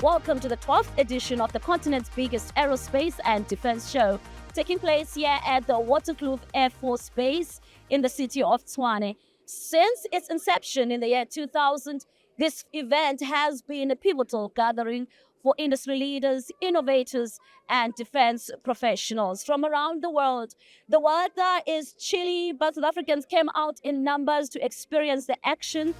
welcome to the 12th edition of the continent's biggest aerospace and defense show, taking place here at the Waterkloof Air Force Base in the city of Tshwane. Since its inception in the year 2000, this event has been a pivotal gathering for industry leaders, innovators, and defense professionals from around the world. The weather is chilly, but South Africans came out in numbers to experience the action.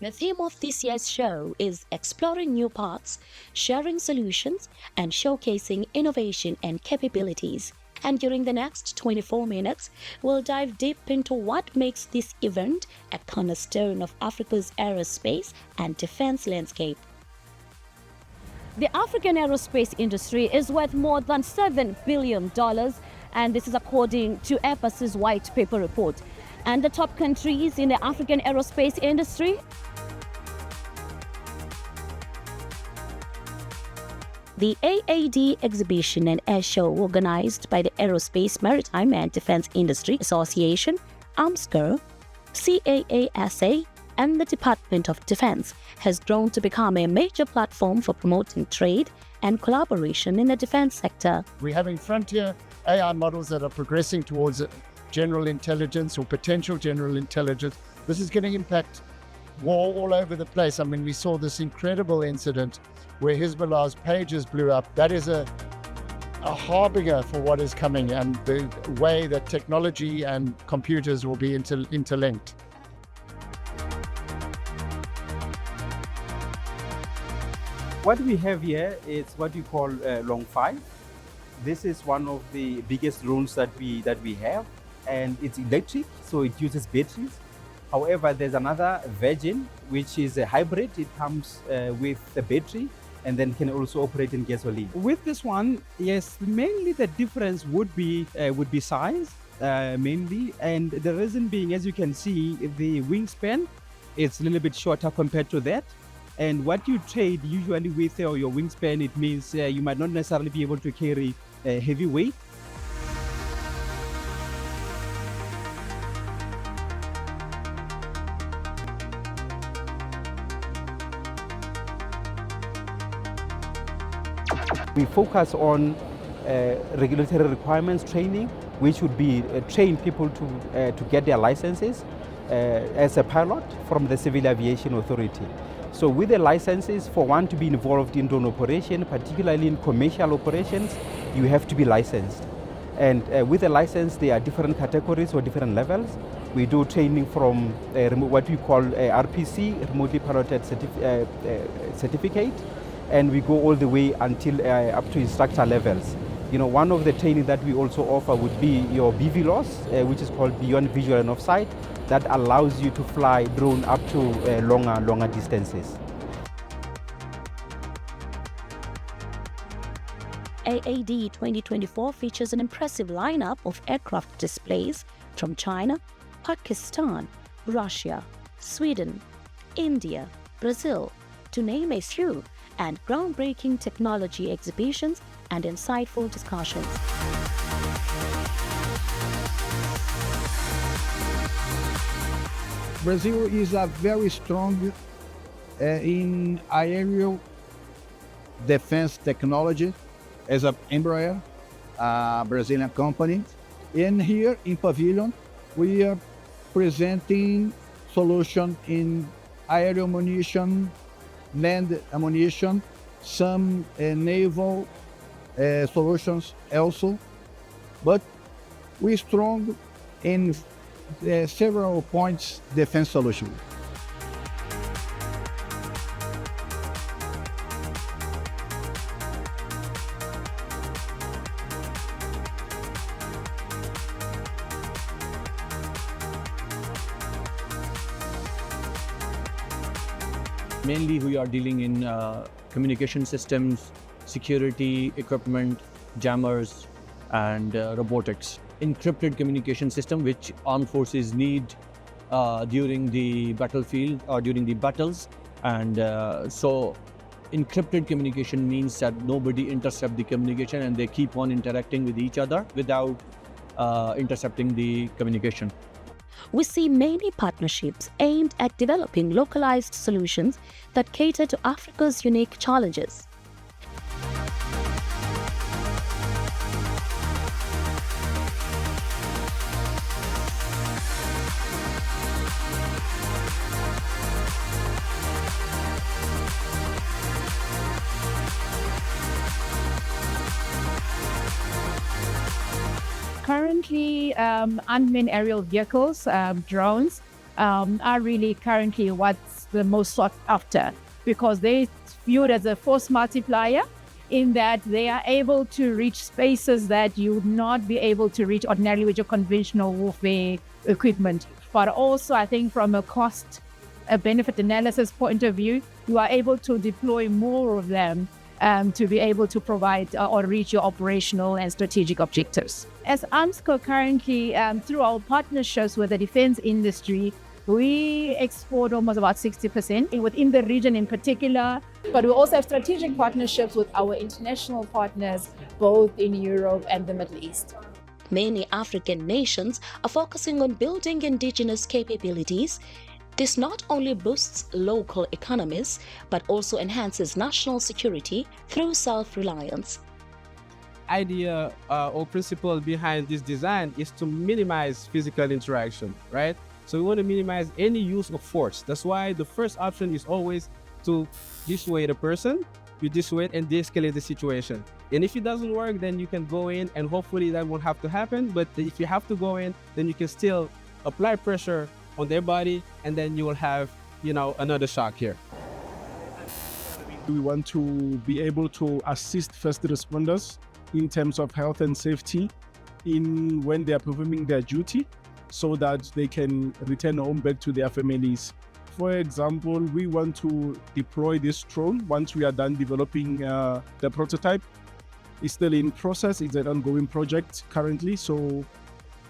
The theme of this year's show is exploring new paths, sharing solutions, and showcasing innovation and capabilities. And during the next 24 minutes, we'll dive deep into what makes this event a cornerstone of Africa's aerospace and defense landscape. The African aerospace industry is worth more than $7 billion, and this is according to Airbus's white paper report. And the top countries in the African aerospace industry: the AAD exhibition and air show, organized by the Aerospace, Maritime and Defense Industry Association, AMSCO, CAASA, and the Department of Defense, has grown to become a major platform for promoting trade and collaboration in the defense sector. We're having frontier AI models that are progressing towards general intelligence or potential general intelligence. This is going to impact war all over the place. I mean, we saw this incredible incident where Hezbollah's pages blew up. That is a harbinger for what is coming and the way that technology and computers will be interlinked. What we have here is what we call Long 5. This is one of the biggest drones that we have, and it's electric, so it uses batteries. However, there's another version which is a hybrid. It comes with a battery and then can also operate in gasoline. With this one, yes, mainly the difference would be size, mainly, and the reason being, as you can see, the wingspan is a little bit shorter compared to that. And what you trade usually with your wingspan, it means you might not necessarily be able to carry heavy weight. We focus on regulatory requirements training, which would be train people to get their licenses as a pilot from the Civil Aviation Authority. So with the licenses, for one to be involved in drone operation, particularly in commercial operations, you have to be licensed. And with the license, there are different categories or different levels. We do training from what we call RPC, remotely piloted certificate, and we go all the way until up to instructor levels. You know, one of the training that we also offer would be your BVLOS, which is called Beyond Visual and Offsight, that allows you to fly drone up to longer distances. AAD 2024 features an impressive lineup of aircraft displays from China, Pakistan, Russia, Sweden, India, Brazil, to name a few, and groundbreaking technology exhibitions and insightful discussions. Brazil is a very strong in aerial defense technology as an Embraer, a Brazilian company. And here in Pavilion, we are presenting solution in aerial ammunition, land ammunition, some naval solutions also. But we're strong in several points defense solution. Mainly we are dealing in communication systems, security equipment, jammers, and robotics. Encrypted communication system which armed forces need during the battlefield or during the battles, and so encrypted communication means that nobody intercepts the communication and they keep on interacting with each other without intercepting the communication. we see many partnerships aimed at developing localized solutions that cater to Africa's unique challenges. Currently, unmanned aerial vehicles, drones, are really currently what's the most sought after, because they're viewed as a force multiplier in that they are able to reach spaces that you would not be able to reach ordinarily with your conventional warfare equipment. But also, I think from a cost, a benefit analysis point of view, you are able to deploy more of them to be able to provide or reach your operational and strategic objectives. As AMSCO currently, through our partnerships with the defense industry, we export almost about 60% within the region in particular, but we also have strategic partnerships with our international partners, both in Europe and the Middle East. Many African nations are focusing on building indigenous capabilities. This not only boosts local economies, but also enhances national security through self-reliance. Idea or principle behind this design is to minimize physical interaction, right? So we want to minimize any use of force. That's why the first option is always to dissuade a person, you dissuade and de-escalate the situation. And if it doesn't work, then you can go in and hopefully that won't have to happen. But if you have to go in, then you can still apply pressure on their body, and then you will have, another shock here. We want to be able to assist first responders in terms of health and safety when they are performing their duty, so that they can return home back to their families. For example, we want to deploy this drone once we are done developing the prototype. It's still in process, it's an ongoing project currently, so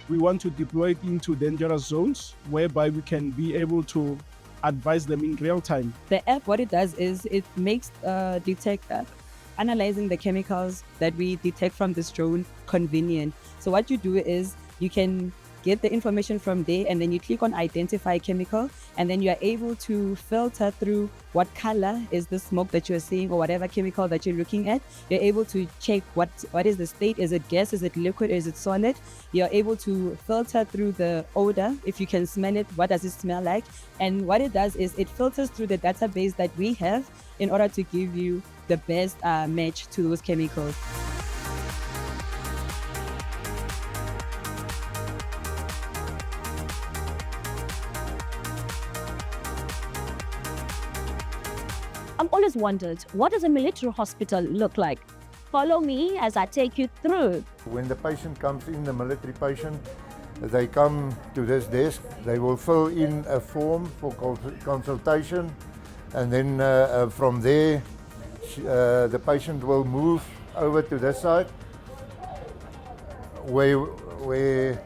we want to deploy it into dangerous zones whereby we can be able to advise them in real time. The app, what it does is it makes analyzing the chemicals that we detect from this drone convenient. So what you do is you can get the information from there, and then you click on identify chemical, and then you are able to filter through what color is the smoke that you're seeing or whatever chemical that you're looking at. You're able to check what is the state. Is it gas? Is it liquid? Is it solid? You're able to filter through the odor. If you can smell it, what does it smell like? And what it does is it filters through the database that we have in order to give you the best match to those chemicals. I've always wondered, what does a military hospital look like? Follow me as I take you through. When the patient comes in, the military patient, they come to this desk, they will fill in a form for consultation, and then from there the patient will move over to this side where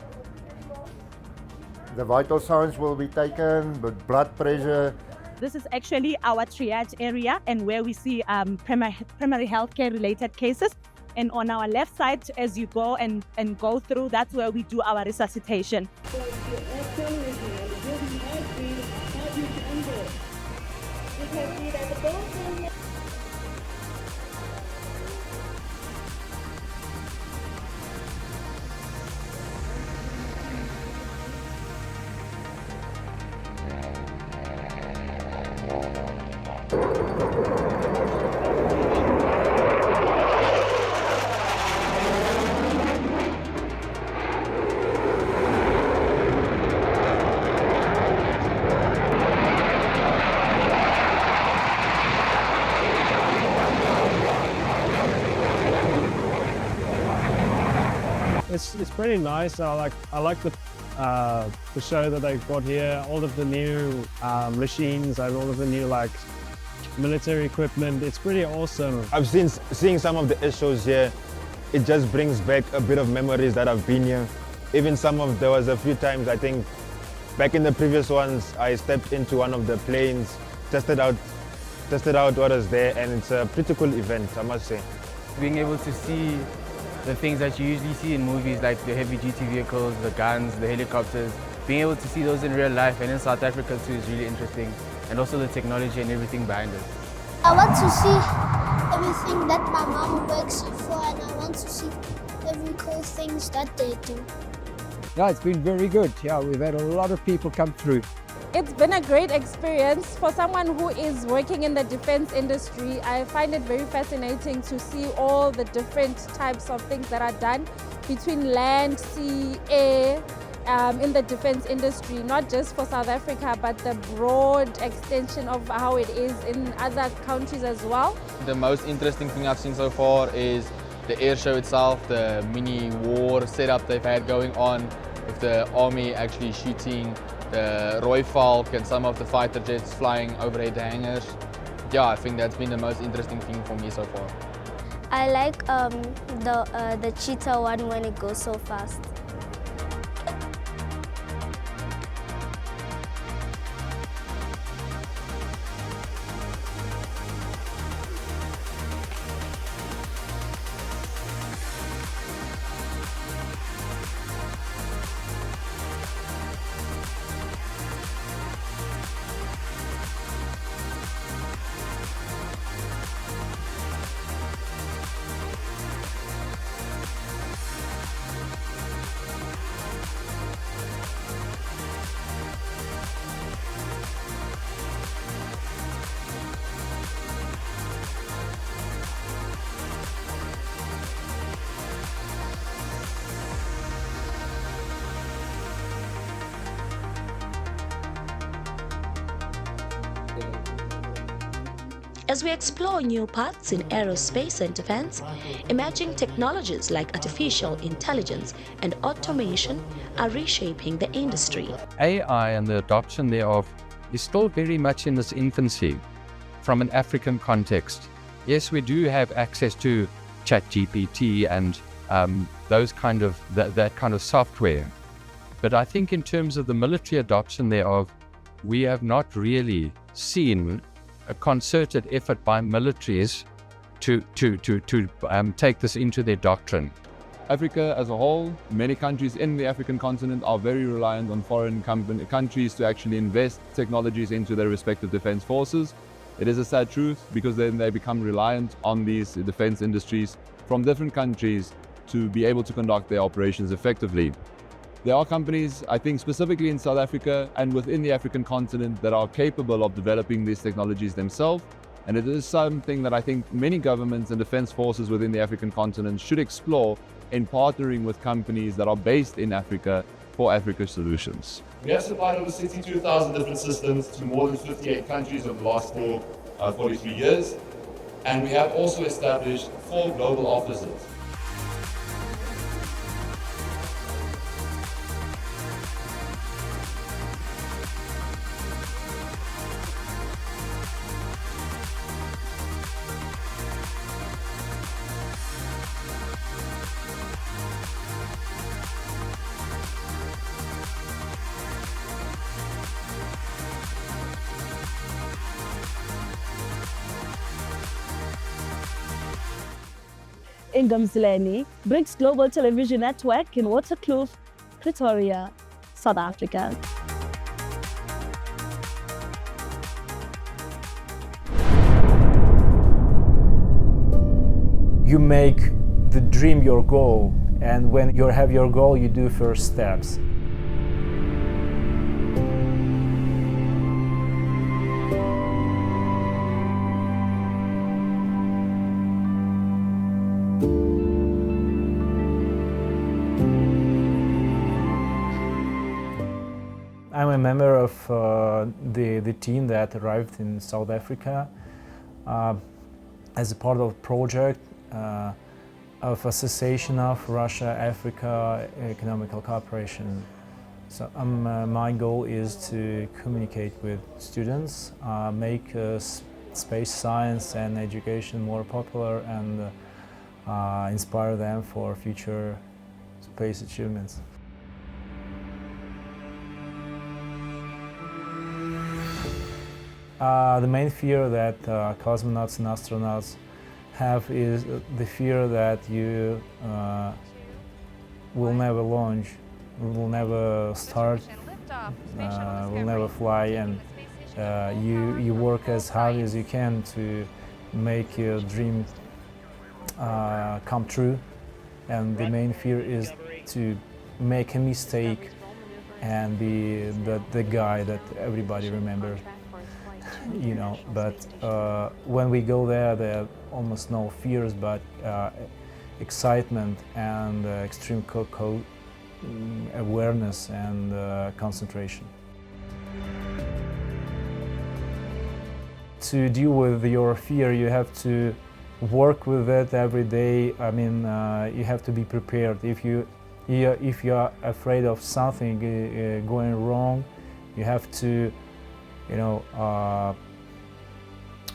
the vital signs will be taken, but blood pressure. This is actually our triage area, and where we see primary healthcare related cases. And on our left side, as you go and go through, that's where we do our resuscitation. It's pretty nice. I like the show that they've got here. All of the new machines and all of the new military equipment. It's pretty awesome. I've seeing some of the AIRSHOWs here. It just brings back a bit of memories that I've been here. Even there was a few times, I think back in the previous ones, I stepped into one of the planes, tested out what was there, and it's a pretty cool event, I must say. Being able to see the things that you usually see in movies, like the heavy-duty vehicles, the guns, the helicopters, being able to see those in real life and in South Africa too is really interesting, and also the technology and everything behind it. I want to see everything that my mom works for, and I want to see every cool things that they do. Yeah, it's been very good. Yeah, we've had a lot of people come through. It's been a great experience. For someone who is working in the defense industry, I find it very fascinating to see all the different types of things that are done between land, sea, air, in the defense industry, not just for South Africa, but the broad extension of how it is in other countries as well. The most interesting thing I've seen so far is the air show itself, the mini war setup they've had going on with the army actually shooting the Roy Falk and some of the fighter jets flying overhead hangars. Yeah, I think that's been the most interesting thing for me so far. I like the cheetah one when it goes so fast. As we explore new paths in aerospace and defense, emerging technologies like artificial intelligence and automation are reshaping the industry. AI and the adoption thereof is still very much in its infancy from an African context. Yes, we do have access to ChatGPT and that kind of software. But I think in terms of the military adoption thereof, we have not really seen a concerted effort by militaries to take this into their doctrine. Africa as a whole, many countries in the African continent are very reliant on foreign countries to actually invest technologies into their respective defense forces. It is a sad truth because then they become reliant on these defense industries from different countries to be able to conduct their operations effectively. There are companies, I think specifically in South Africa and within the African continent, that are capable of developing these technologies themselves. And it is something that I think many governments and defense forces within the African continent should explore in partnering with companies that are based in Africa for Africa solutions. We have supplied over 62,000 different systems to more than 58 countries over the last 43 years. And we have also established 4 global offices. Ingamzileni, BRICS Global Television Network in Waterkloof, Pretoria, South Africa. You make the dream your goal, and when you have your goal, you do first steps. I'm a member of the team that arrived in South Africa as a part of a project of Association of Russia-Africa Economical Cooperation. So my goal is to communicate with students, make space science and education more popular, and inspire them for future space achievements. The main fear that cosmonauts and astronauts have is the fear that you will never launch, will never start will never fly, and you work as hard as you can to make your dream come true. And the main fear is to make a mistake and be the guy that everybody remembers, you know. But when we go there are almost no fears, but excitement and extreme awareness and concentration. To deal with your fear, you have to work with it every day. I mean, you have to be prepared. If you are afraid of something going wrong, you have to, you know,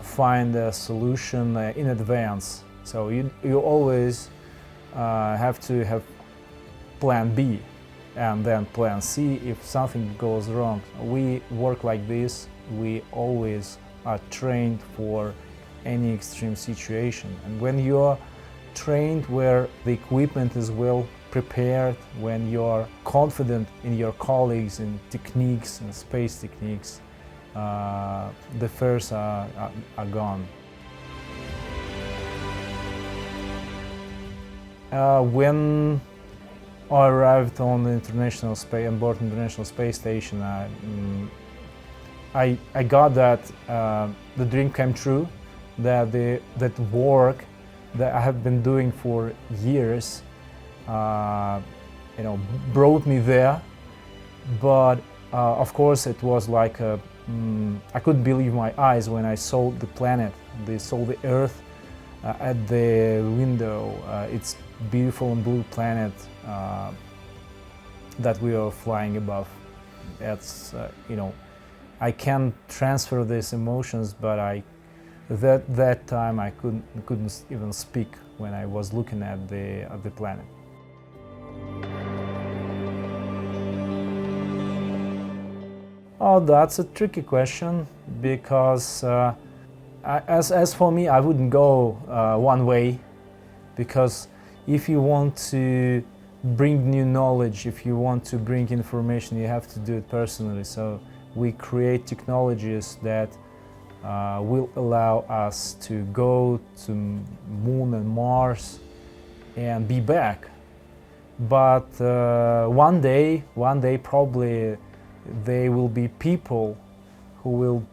find a solution in advance. So you always have to have plan B and then plan C if something goes wrong. We work like this. We always are trained for any extreme situation. And when you're trained where the equipment is well prepared, when you're confident in your colleagues and techniques and space techniques, the fears are gone. When I arrived on the on board International Space Station, I got that the dream came true, that that work that I have been doing for years, you know, brought me there. But of course, it was like I couldn't believe my eyes when I saw the planet, saw the Earth at the window. It's beautiful and blue planet that we are flying above. That's you know, I can't transfer these emotions, but that time I couldn't even speak when I was looking at the planet. Oh, that's a tricky question, because as for me, I wouldn't go one way, because if you want to bring new knowledge, if you want to bring information, you have to do it personally. So we create technologies that will allow us to go to Moon and Mars and be back. But one day probably there will be people who will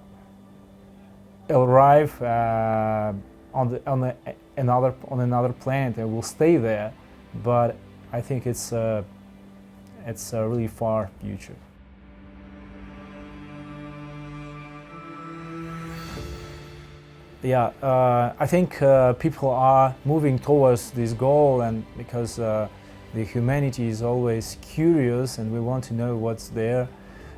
arrive on another planet and will stay there. But I think it's a really far future. Yeah, I think people are moving towards this goal, and because the humanity is always curious and we want to know what's there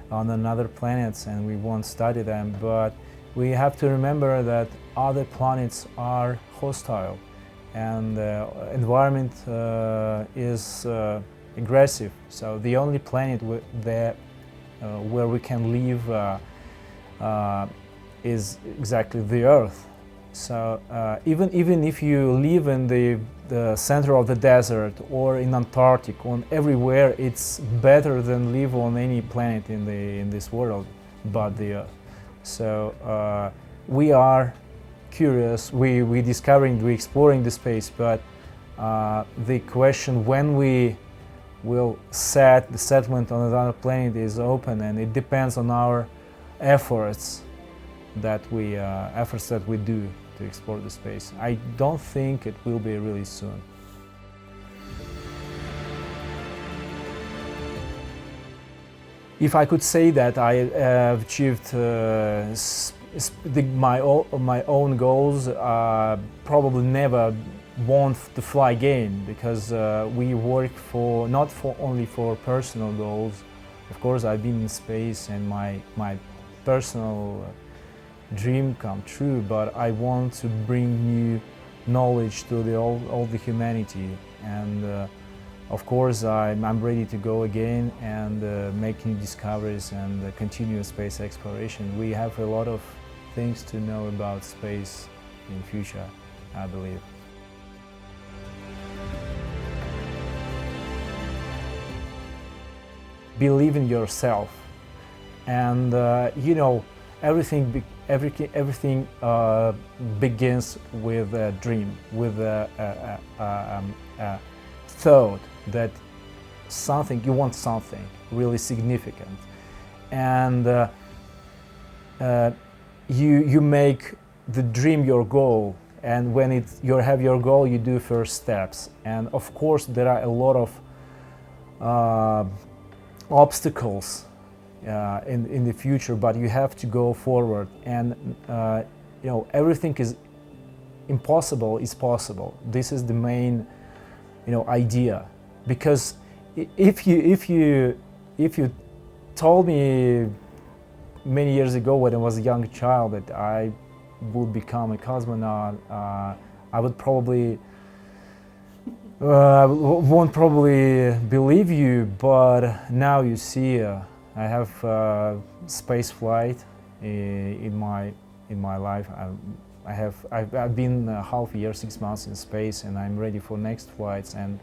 on another planets, and we want to study them. But we have to remember that other planets are hostile, and the environment is aggressive. So the only planet where we can live is exactly the Earth. So even if you live in the center of the desert or in Antarctic, on everywhere, it's better than live on any planet in this world but the Earth. So we are curious, we discovering, we exploring the space, but the question when we will set the settlement on another planet is open, and it depends on our efforts that we do to explore the space. I don't think it will be really soon. If I could say that I have achieved my own goals, probably never want to fly again, because we work not only for personal goals. Of course, I've been in space and my personal dream come true, but I want to bring new knowledge to all the humanity, and of course I'm ready to go again and make new discoveries and continue space exploration. We have a lot of things to know about space in future, I believe. Believe in yourself. And you know, everything begins with a dream, with a thought that you want something really significant, and you make the dream your goal. And when you have your goal, you do first steps. And of course, there are a lot of obstacles in the future, but you have to go forward. And you know, everything is impossible is possible. This is the main, you know, idea. Because if you told me many years ago when I was a young child that I would become a cosmonaut, I would probably won't probably believe you. But now you see, I have space flight in my life. I've been half a year, 6 months in space, and I'm ready for next flights. And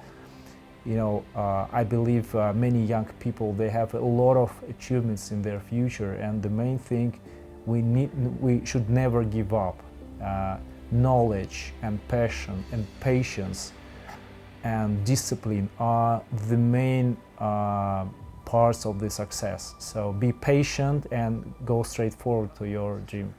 you know, I believe many young people, they have a lot of achievements in their future, and the main thing we should never give up. Knowledge and passion and patience and discipline are the main parts of the success. So be patient and go straight forward to your dream.